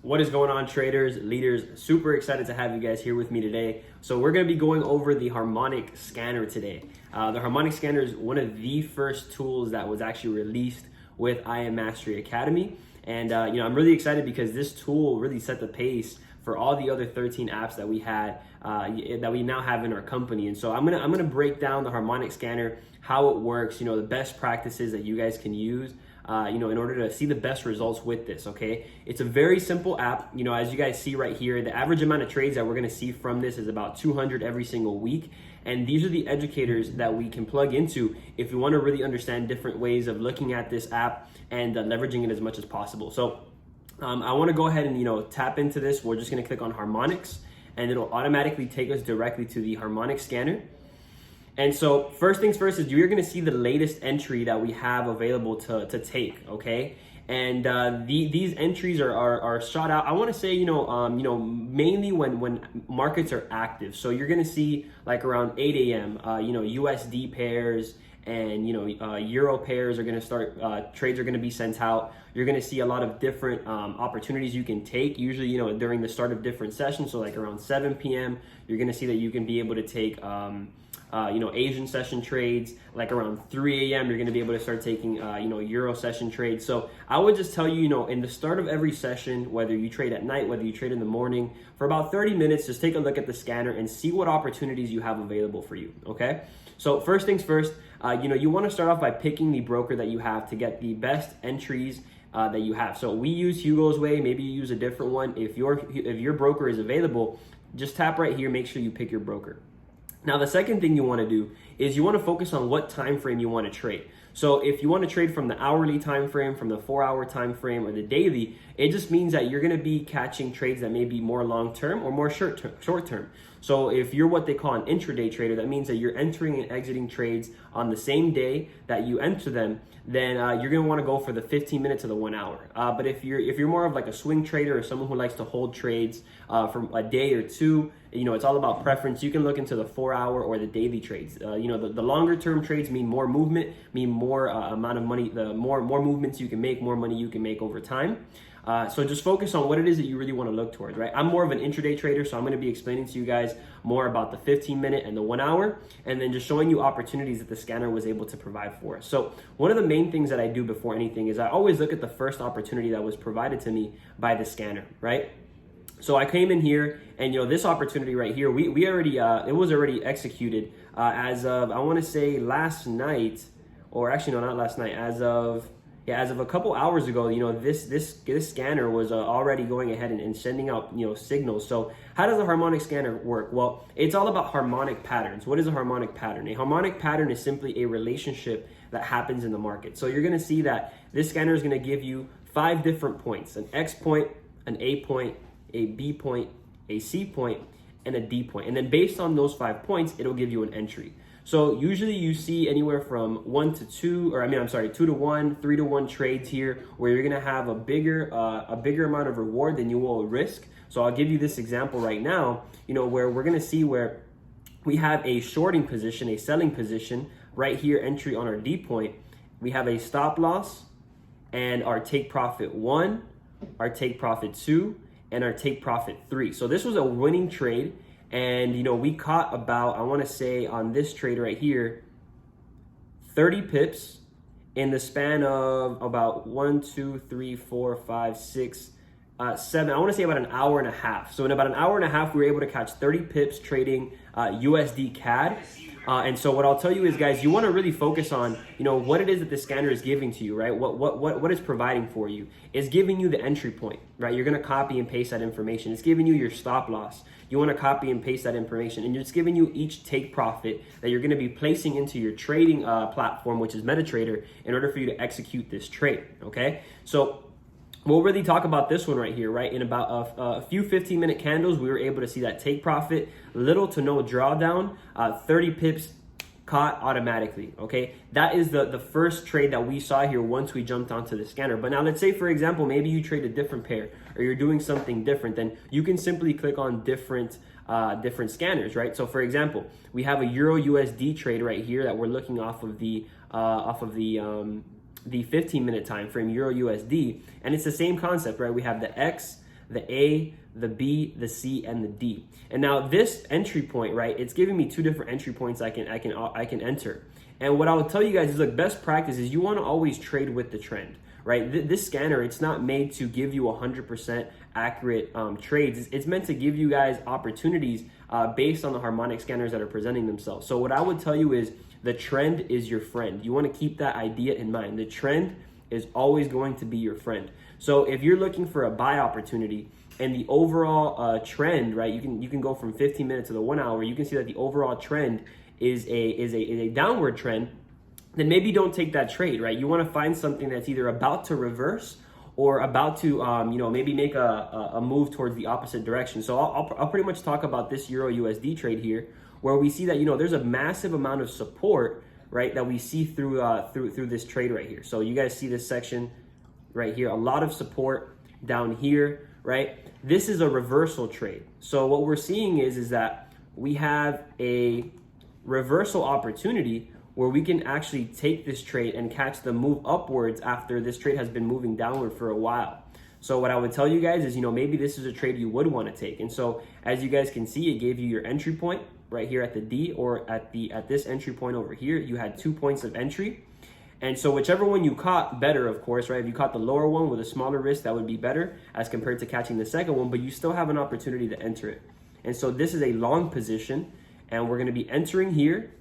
What is going on, traders, leaders? Super excited to have you guys here with me today. So we're going to be going over the Harmonic Scanner today. The Harmonic Scanner is one of the first tools that was actually released with IM Mastery Academy. And I'm really excited because this tool really set the pace for all the other 13 apps that we had, that we now have in our company. And so I'm gonna break down the Harmonic Scanner, how it works, the best practices that you guys can use, in order to see the best results with this, okay? It's a very simple app. As you guys see right here, the average amount of trades that we're gonna see from this is about 200 every single week. And these are the educators that we can plug into if you wanna really understand different ways of looking at this app and leveraging it as much as possible. So I wanna go ahead and tap into this. We're just gonna click on Harmonics and it'll automatically take us directly to the Harmonic Scanner. And so first things first is you're gonna see the latest entry that we have available to take, okay? And these entries are shot out, I wanna say, mainly when markets are active. So you're gonna see like around 8 a.m., USD pairs and Euro pairs are gonna start, trades are gonna be sent out. You're gonna see a lot of different opportunities you can take, usually, during the start of different sessions. So like around 7 p.m., you're gonna see that you can be able to take, Asian session trades. Like around 3 a.m. you're going to be able to start taking Euro session trades. So I would just tell you, in the start of every session, whether you trade at night, whether you trade in the morning, for about 30 minutes, just take a look at the scanner and see what opportunities you have available for you, okay? So first things first, you want to start off by picking the broker that you have to get the best entries that you have. So we use Hugo's Way. Maybe you use a different one. If your broker is available, just tap right here, make sure you pick your broker. Now, the second thing you want to do is you want to focus on what time frame you want to trade. So if you want to trade from the hourly time frame, from the 4-hour time frame, or the daily, it just means that you're going to be catching trades that may be more long-term or more short-term. So if you're what they call an intraday trader, that means that you're entering and exiting trades on the same day that you enter them, then you're going to want to go for the 15 minutes or the 1 hour. But if you're more of like a swing trader or someone who likes to hold trades from a day or two, it's all about preference. You can look into the 4-hour or the daily trades. The longer term trades mean more movement, mean more amount of money. The more movements you can make, more money you can make over time. So just focus on what it is that you really want to look towards, right? I'm more of an intraday trader, so I'm going to be explaining to you guys more about the 15-minute and the 1 hour, and then just showing you opportunities that the scanner was able to provide for us. So one of the main things that I do before anything is I always look at the first opportunity that was provided to me by the scanner, right? So I came in here and this opportunity right here, we already, it was already executed as of, I want to say last night, or actually no, not last night, as of a couple hours ago, this scanner was already going ahead and sending out, signals. So how does a harmonic scanner work? Well, it's all about harmonic patterns. What is a harmonic pattern? A harmonic pattern is simply a relationship that happens in the market. So you're going to see that this scanner is going to give you 5 different points: an X point, an A point, a B point, a C point, and a D point. And then based on those 5 points, it'll give you an entry. So usually you see anywhere from 2 to 1, 3 to 1 trades here, where you're gonna have a bigger amount of reward than you will risk. So I'll give you this example right now, where we're gonna see where we have a shorting position, a selling position right here, entry on our D point. We have a stop loss and our take profit 1, our take profit 2, and our take profit 3. So this was a winning trade. And we caught about, I want to say on this trade right here, 30 pips in the span of about 1, 2, 3, 4, 5, 6, 7. I want to say about an hour and a half. So in about an hour and a half, we were able to catch 30 pips trading USD CAD. And so what I'll tell you is, guys, you want to really focus on, what it is that the scanner is giving to you, right? What it's providing for you. It's giving you the entry point, right? You're going to copy and paste that information. It's giving you your stop loss. You want to copy and paste that information, and it's giving you each take profit that you're going to be placing into your trading platform, which is MetaTrader, in order for you to execute this trade, okay? So we'll really talk about this one right here, right? In about a few 15-minute candles, we were able to see that take profit, little to no drawdown, 30 pips caught automatically, okay? That is the first trade that we saw here once we jumped onto the scanner. But now let's say, for example, maybe you trade a different pair or you're doing something different, then you can simply click on different scanners, right? So for example, we have a Euro USD trade right here that we're looking off of the 15-minute time frame, Euro USD, and it's the same concept, right? We have the X, the A, the B, the C, and the D. And now this entry point, right, it's giving me two different entry points I can enter. And what I will tell you guys is, look, best practice is you want to always trade with the trend, right? This scanner, it's not made to give you 100% accurate trades. It's meant to give you guys opportunities based on the harmonic scanners that are presenting themselves. So what I would tell you is the trend is your friend. You want to keep that idea in mind. The trend is always going to be your friend. So if you're looking for a buy opportunity and the overall trend, right, you can go from 15 minutes to the 1 hour, you can see that the overall trend is a downward trend, then maybe don't take that trade, right? You want to find something that's either about to reverse or about to, maybe make a move towards the opposite direction. So I'll pretty much talk about this Euro USD trade here, where we see that, there's a massive amount of support, right, that we see through this trade right here. So you guys see this section right here, a lot of support down here, right? This is a reversal trade. So what we're seeing is that we have a reversal opportunity where we can actually take this trade and catch the move upwards after this trade has been moving downward for a while. So what I would tell you guys is, maybe this is a trade you would want to take. And so as you guys can see, it gave you your entry point right here at the D, or at this entry point over here. You had 2 points of entry. And so whichever one you caught, better, of course, right? If you caught the lower one with a smaller risk, that would be better as compared to catching the second one, but you still have an opportunity to enter it. And so this is a long position, and we're going to be entering here,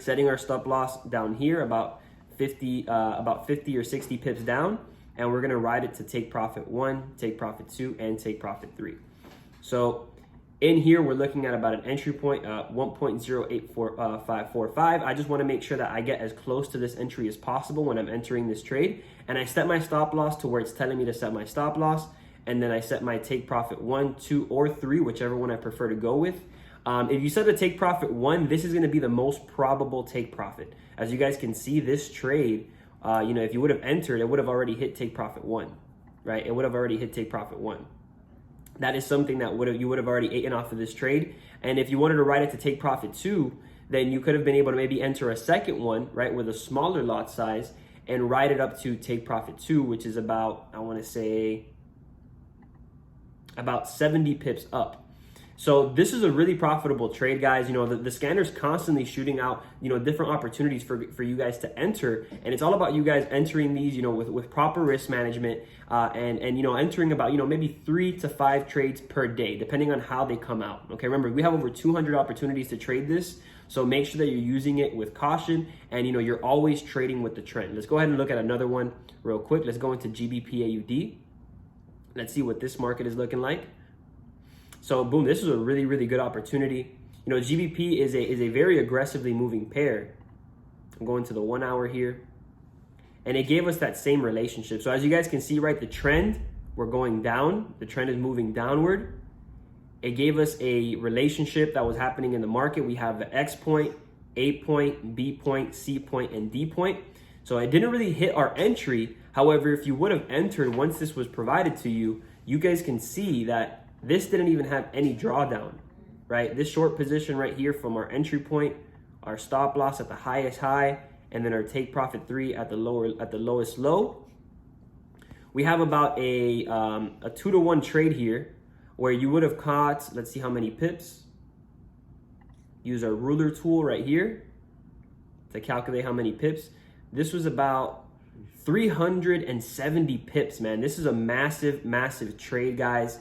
setting our stop loss down here about 50 or 60 pips down, and we're going to ride it to take profit 1, take profit 2, and take profit 3. So in here, we're looking at about an entry point, 1.084545. I just want to make sure that I get as close to this entry as possible when I'm entering this trade. And I set my stop loss to where it's telling me to set my stop loss. And then I set my take profit 1, 2, or 3, whichever one I prefer to go with. If you set the take profit 1, this is going to be the most probable take profit. As you guys can see, this trade, if you would have entered, it would have already hit take profit 1, right? It would have already hit take profit 1. That is something that you would have already eaten off of this trade. And if you wanted to ride it to take profit 2, then you could have been able to maybe enter a second one, right, with a smaller lot size and ride it up to take profit 2, which is about, I want to say, about 70 pips up. So this is a really profitable trade, guys. The scanner's constantly shooting out, different opportunities for you guys to enter. And it's all about you guys entering these, with proper risk management and entering about, maybe 3 to 5 trades per day, depending on how they come out. Okay, remember, we have over 200 opportunities to trade this. So make sure that you're using it with caution and, you're always trading with the trend. Let's go ahead and look at another one real quick. Let's go into Gbp Aud. Let's see what this market is looking like. So boom, this is a really, really good opportunity. GBP is a very aggressively moving pair. I'm going to the 1 hour here. And it gave us that same relationship. So as you guys can see, right, the trend, we're going down. The trend is moving downward. It gave us a relationship that was happening in the market. We have the X point, A point, B point, C point, and D point. So it didn't really hit our entry. However, if you would have entered once this was provided to you, you guys can see that this didn't even have any drawdown, right? This short position right here from our entry point, our stop loss at the highest high, and then our take profit 3 at the lowest low. We have about a 2-to-1 trade here where you would have caught, let's see how many pips. Use our ruler tool right here to calculate how many pips. This was about 370 pips, man. This is a massive, massive trade, guys.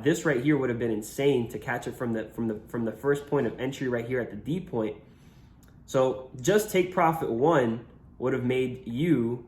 This right here would have been insane to catch it from the first point of entry right here at the D point. So just take profit 1 would have made you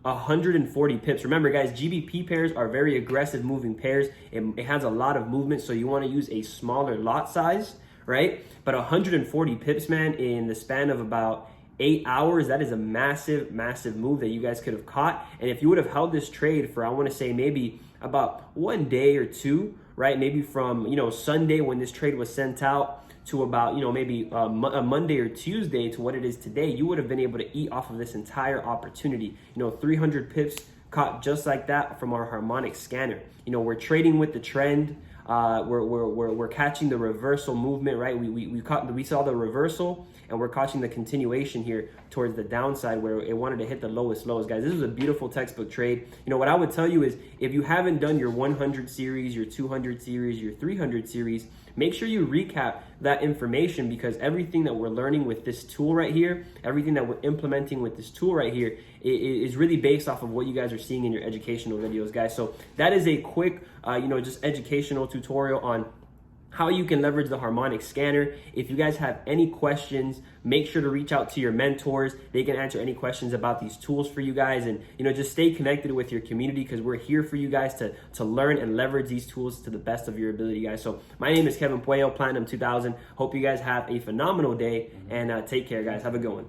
140 pips. Remember, guys, GBP pairs are very aggressive moving pairs. It has a lot of movement, so you want to use a smaller lot size, right? But 140 pips, man, in the span of about 8 hours, that is a massive, massive move that you guys could have caught. And if you would have held this trade for, I want to say, maybe about 1 day or 2, right? Maybe from, Sunday when this trade was sent out to about, maybe a Monday or Tuesday to what it is today, you would have been able to eat off of this entire opportunity. 300 pips caught just like that from our Harmonic Scanner. We're trading with the trend. we're catching the reversal movement, right? We saw the reversal, and we're catching the continuation here towards the downside where it wanted to hit the lowest lows, guys. This is a beautiful textbook trade. You know, what I would tell you is, if you haven't done your 100 series, your 200 series, your 300 series, make sure you recap that information, because everything that we're learning with this tool right here, everything that we're implementing with this tool right here is really based off of what you guys are seeing in your educational videos, guys. So that is a quick, just educational tutorial on how you can leverage the Harmonic Scanner. If you guys have any questions, make sure to reach out to your mentors. They can answer any questions about these tools for you guys, and just stay connected with your community, because we're here for you guys to learn and leverage these tools to the best of your ability, guys. So my name is Kevin Puello, Platinum 2000. Hope you guys have a phenomenal day, and take care, guys. Have a good one.